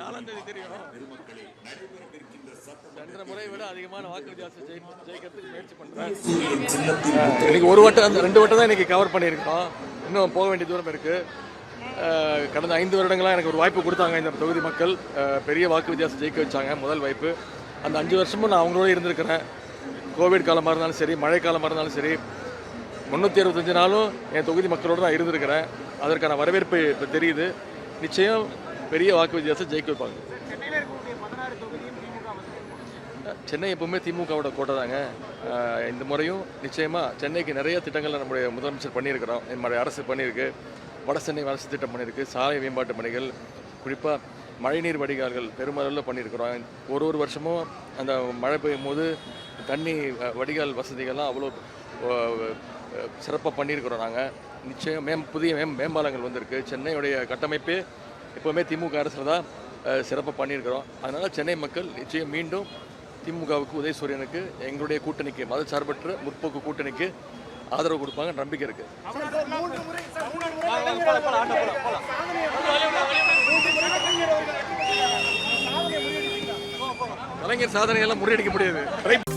4ஆம் தேதி தெரியும். 2 முறை விட அதிகமான வாக்கு வித்தியாசம் ஜெயிக்கிறதுக்கு முயற்சி பண்றேன். இன்னைக்கு 1 வட்டம் 2 வட்டம் தான் இன்னைக்கு கவர் பண்ணியிருக்கோம். இன்னும் போக வேண்டிய தூரம் இருக்கு. கடந்த 5 வருடங்களாக எனக்கு ஒரு வாய்ப்பு கொடுத்தாங்க இந்த தொகுதி மக்கள். பெரிய வாக்கு வித்தியாசம் ஜெயிக்க வச்சாங்க, முதல் வாய்ப்பு. அந்த 5 வருஷமும் நான் அவங்களோட இருந்திருக்கிறேன். கோவிட் காலமாக இருந்தாலும் சரி, மழை காலமாக இருந்தாலும் சரி, 365 நாளும் என் தொகுதி மக்களோடு தான் இருந்திருக்கிறேன். அதற்கான வரவேற்பு இப்போ தெரியுது. நிச்சயம் பெரிய வாக்கு வித்தியாசம் ஜெயிக்க வைப்பாங்க. சென்னை எப்பவுமே திமுகவோட கோட்டை தாங்க. இந்த முறையும் நிச்சயமாக சென்னைக்கு நிறைய திட்டங்களை நம்முடைய முதலமைச்சர் பண்ணியிருக்கிறோம். நம்முடைய அரசு பண்ணியிருக்கு. வட சென்னை வளர்ச்சி திட்டம் பண்ணியிருக்கு. சாலை மேம்பாட்டு பணிகள், குறிப்பாக மழைநீர் வடிகால்கள் பெருமளவில் பண்ணியிருக்கிறோம். ஒரு வருஷமும் அந்த மழை பெய்யும் போது தண்ணி வடிகால் வசதிகள்லாம் அவ்வளோ சிறப்பாக பண்ணியிருக்கிறோம். நாங்கள் நிச்சயம் புதிய மேம்பாலங்கள் வந்திருக்கு. சென்னையுடைய கட்டமைப்பே எப்போவுமே திமுக அரசில் தான் சிறப்பாக பண்ணியிருக்கிறோம். அதனால் சென்னை மக்கள் நிச்சயம் மீண்டும் திமுகவுக்கு, உதயசூரியனுக்கு, எங்களுடைய கூட்டணிக்கு, மதச்சார்பற்ற முற்போக்கு கூட்டணிக்கு ஆதரவு கொடுப்பாங்க, நம்பிக்கை இருக்கு. கலைஞர் சாதனையெல்லாம் முறியடிக்க முடியாது.